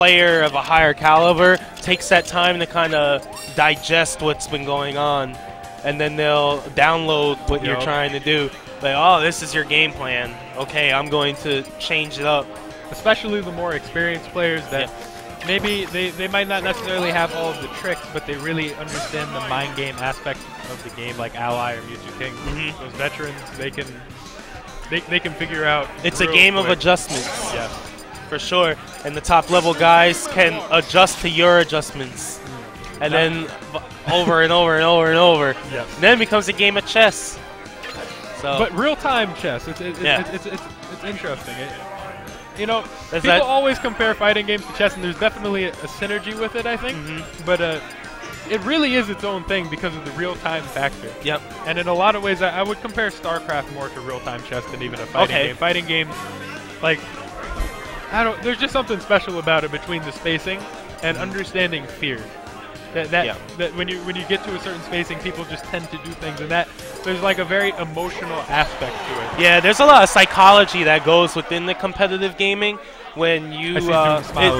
player of a higher caliber takes that time to kind of digest what's been going on, and then they'll download what you're trying to do. Like, oh, this is your game plan. Okay, I'm going to change it up. Especially the more experienced players that maybe they might not necessarily have all of the tricks, but they really understand the mind game aspect of the game, like Ally or Mewtwo King. Those veterans, they can figure out. It's a game of adjustments. Yes. For sure. And the top level guys can adjust to your adjustments. And then over and over and over and over. Yes. And then it becomes a game of chess. So. But real-time chess, it's interesting. You know, people always compare fighting games to chess, and there's definitely a synergy with it, I think. But it really is its own thing because of the real-time factor. Yep. And in a lot of ways, I would compare StarCraft more to real-time chess than even a fighting game. Fighting game, like, there's just something special about it between the spacing and understanding fear. That when you get to a certain spacing, people just tend to do things, and that there's like a very emotional aspect to it. Yeah, there's a lot of psychology that goes within the competitive gaming when you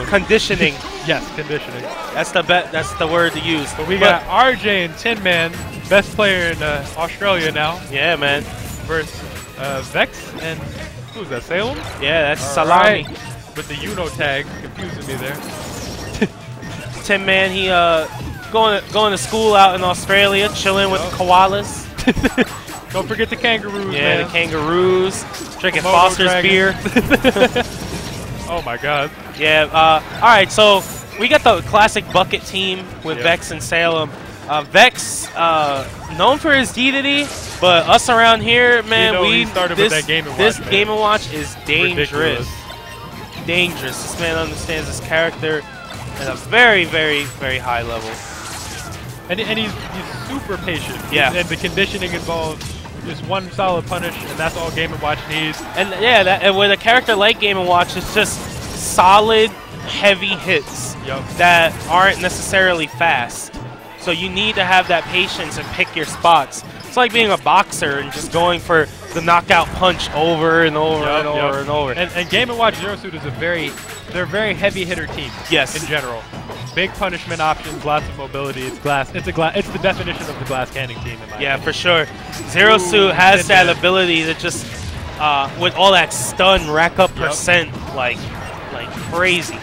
conditioning. Yes, conditioning. That's the word to use. But we got RJ and Tin Man, best player in Australia now. Yeah, man. Versus Vex and who's that? Salem? Yeah, that's Salami. Right. With the Uno tag, confusing me there. Tin Man, he going to school out in Australia, chilling with the koalas. Don't forget the kangaroos, man. The kangaroos, drinking Foster's beer. Oh my God. Yeah. All right, so we got the classic bucket team with Vex and Salem. Vex, known for his deity, but us around here, man, we started with that Game & Watch. This Game & Watch is dangerous. Ridiculous. Dangerous. This man understands his character at a very, very, very high level. And he's super patient. Yeah. And the conditioning involves just one solid punish, and that's all Game & Watch needs. And and with a character like Game & Watch, it's just solid, heavy hits that aren't necessarily fast. So you need to have that patience and pick your spots. It's like being a boxer and just going for the knockout punch over and over and over and over. And Game & Watch Zero Suit is they're a very heavy hitter team. Yes. In general. Big punishment options, lots of mobility. It's the definition of the glass canning team, in my opinion. For sure. Zero Suit has that ability to just, with all that stun, rack up percent like crazy.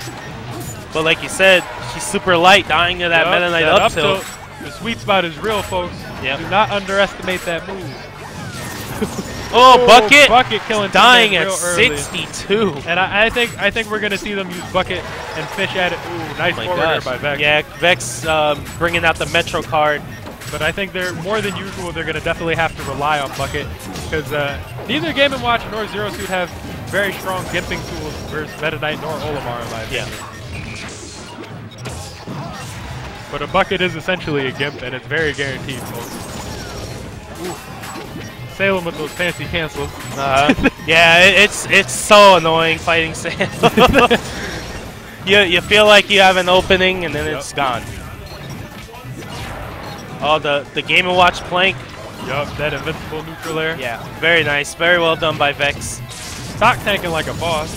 But like you said, she's super light, dying to that Meta Knight up tilt. The sweet spot is real, folks. Do not underestimate that move. Bucket! Bucket killing dying at early. 62. And I think we're gonna see them use Bucket and fish at it. Ooh, nice forward air by Vex. Yeah, Vex bringing out the Metro card. But I think they're more than usual. They're gonna definitely have to rely on Bucket because neither Game & Watch nor Zero Suit have very strong gimping tools versus Meta Knight nor Olimar, in my opinion. But a Bucket is essentially a gimp, and it's very guaranteed, folks. Ooh. Salem with those fancy cancels. It's so annoying fighting Salem. you feel like you have an opening, and then it's gone. Oh, the Game & Watch plank. That invincible neutral air. Yeah, very nice. Very well done by Vex. Stock tanking like a boss.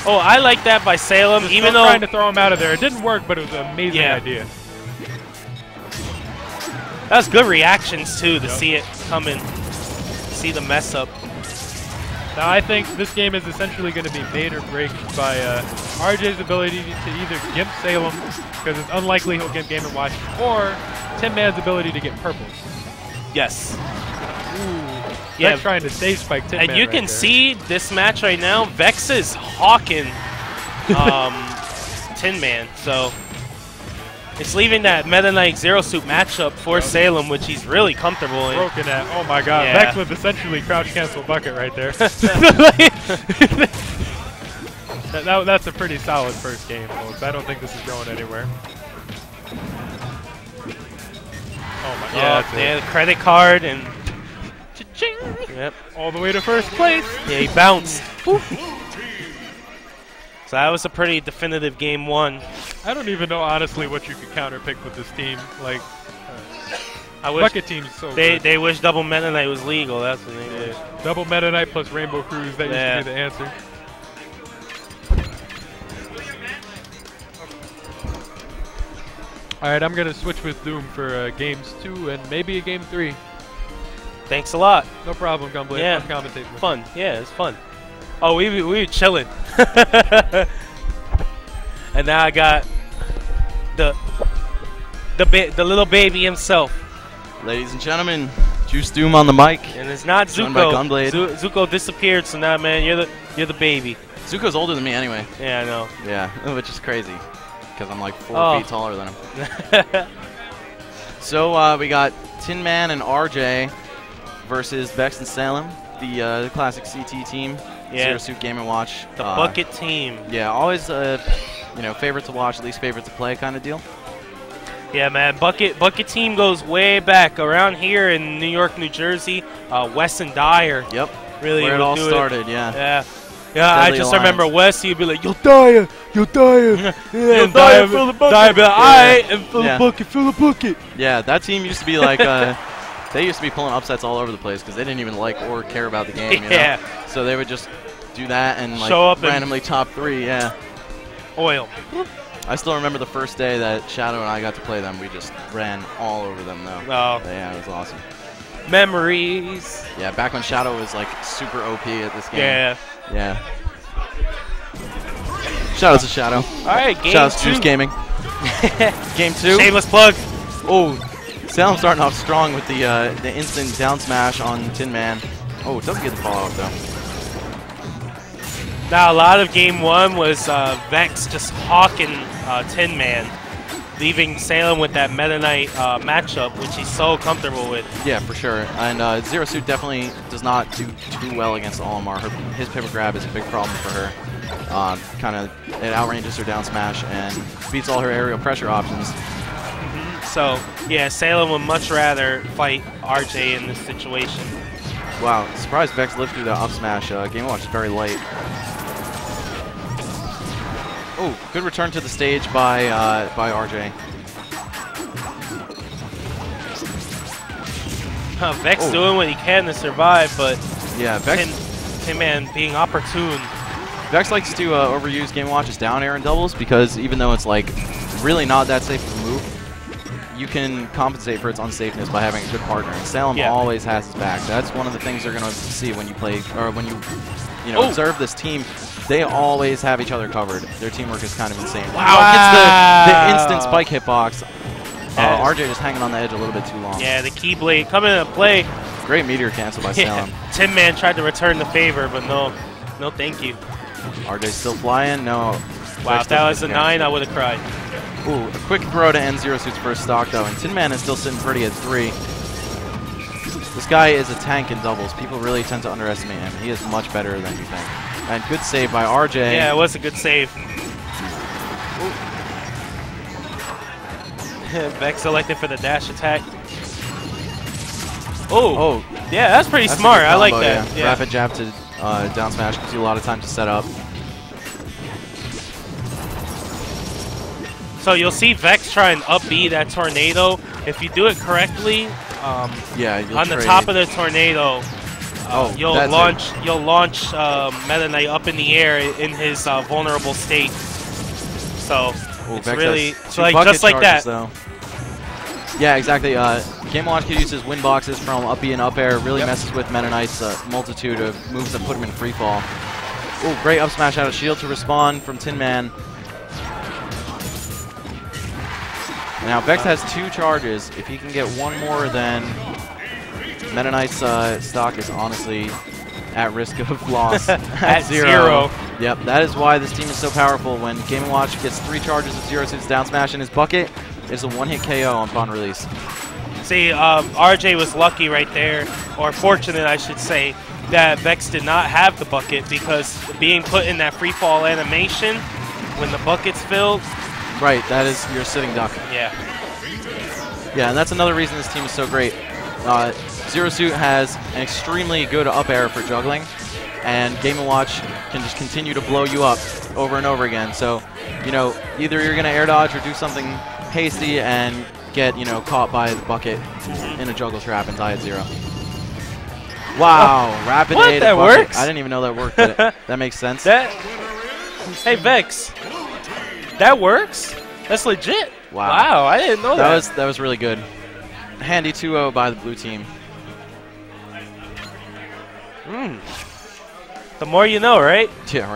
Oh, I like that by Salem, even though trying to throw him out of there. It didn't work, but it was an amazing idea. That was good reactions too to see it coming, see the mess up. Now I think this game is essentially going to be made or break by RJ's ability to either gimp Salem, because it's unlikely he'll gimp Game & Watch, or Tin Man's ability to get purples. Yes. Ooh. Vex trying to stage spike Tin Man. And you can see this match right now, Vex is hawking Tin Man, so it's leaving that Meta Knight Zero Suit matchup for Salem, which he's really comfortable in. Broken at. Oh my God. Vex with essentially crouch cancel Bucket right there. That's a pretty solid first game, folks. I don't think this is going anywhere. Oh my God. Yeah, credit card and cha-ching. Yep. All the way to first place. Yeah, he bounced. So that was a pretty definitive game one. I don't even know, honestly, what you could counterpick with this team. Like, Bucket team's so good. They wish double Meta Knight was legal. That's what they did. Double Meta Knight plus Rainbow Cruise. That used to be the answer. All right, I'm going to switch with Doom for games 2 and maybe a game 3. Thanks a lot. No problem, Gunblade. Yeah. Fun commentating. Fun. Yeah, it's fun. Oh, we were chilling. And now I got the little baby himself. Ladies and gentlemen, Juice Doom on the mic. And it's not Joined by Zuko. Gunblade. Zuko disappeared, so now, man, you're the baby. Zuko's older than me anyway. Yeah, I know. Yeah, which is crazy because I'm like 4 feet taller than him. So we got Tin Man and RJ versus Vex and Salem, the classic CT team. Yeah. Zero Suit Game & Watch. The bucket team. Yeah, always favorite to watch, least favorite to play kind of deal. Yeah, man. Bucket team goes way back around here in New York, New Jersey. Wes and Dyer. Yep. Really, where it all started. Yeah. Yeah. Yeah, Deadly I just Alliance. remember Wes. He'd be like, "Yo, Dyer, You'll die. yeah, Dyer, fill the bucket. Dyer be like, all right, and fill Yeah. the bucket, fill the bucket." Yeah, that team used to be like they used to be pulling upsets all over the place because they didn't even like or care about the game. You Yeah. know? So they would just do that and like Show up and- randomly top 3. Yeah. Oil. I still remember the first day that Shadow and I got to play them. We just ran all over them though. Oh, But yeah, it was awesome. memories. Yeah, back when Shadow was like super OP at this game. Yeah. Yeah. Shoutouts to Shadow. All right, game Shoutouts to 2. Juice Gaming. Game 2. Shameless plug. Oh, Salem starting off strong with the instant down smash on Tin Man. Oh, doesn't get the follow-up though. Now, a lot of game 1 was Vex just hawking Tin Man, leaving Salem with that Meta Knight matchup, which he's so comfortable with. Yeah, for sure. And Zero Suit definitely does not do too well against Olimar. His pivot grab is a big problem for her. It outranges her down smash and beats all her aerial pressure options. So, yeah, Salem would much rather fight RJ in this situation. Wow, surprised Vex lived through that up smash. Game Watch is very light. Oh, good return to the stage by RJ. Vex doing what he can to survive, but Yeah, Tin Man being opportune. Vex likes to overuse Game Watch's down air and doubles because even though it's like really not that safe of a move, you can compensate for its unsafeness by having a good partner. And Salem always has his back. That's one of the things you're gonna see when you play or when you observe this team. They always have each other covered. Their teamwork is kind of insane. Wow! Gets the instant spike hitbox. RJ just hanging on the edge a little bit too long. Yeah, the Keyblade coming into play. Great meteor cancel by Salem. Tin Man tried to return the favor, but no thank you. RJ still flying. No. Wow, if that was a 9, I would have cried. Ooh, a quick throw to end Zero Suit's first stock, though, and Tin Man is still sitting pretty at 3. This guy is a tank in doubles. People really tend to underestimate him. He is much better than you think. And good save by RJ. Yeah, it was a good save. Vex selected for the dash attack. Oh, yeah, that's pretty smart. I like that. Yeah. Rapid jab to down smash gives you a lot of time to set up. So you'll see Vex try and up B that tornado. If you do it correctly, on the top of the tornado, you'll launch Meta Knight up in the air in his vulnerable state. So it's really just like that. Though. Yeah, exactly. Game & Watch could use his win boxes from up B and up air. Really messes with Meta Knight's multitude of moves that put him in free fall. Oh, great up smash out of shield to respond from Tin Man. Now Vex has 2 charges. If he can get one more, then Meta Knight's stock is honestly at risk of loss at 0. Yep, that is why this team is so powerful. When Game & Watch gets 3 charges of Zero Suit's down smash in his bucket, it's a one-hit KO upon release. See, RJ was lucky right there, or fortunate, I should say, that Vex did not have the bucket because being put in that free fall animation when the bucket's filled. Right, that is your sitting duck. Yeah. Yeah, and that's another reason this team is so great. Zero Suit has an extremely good up air for juggling, and Game & Watch can just continue to blow you up over and over again. So, either you're going to air dodge or do something hasty and get, caught by the bucket in a juggle trap and die at 0. Wow, rapid what? A to That bucket. works? I didn't even know that worked, but that makes sense. Hey, Vex, that works? That's legit. Wow. Wow, I didn't know that. That was really good. Handy 2-0 by the blue team. The more you know, right? Yeah, right.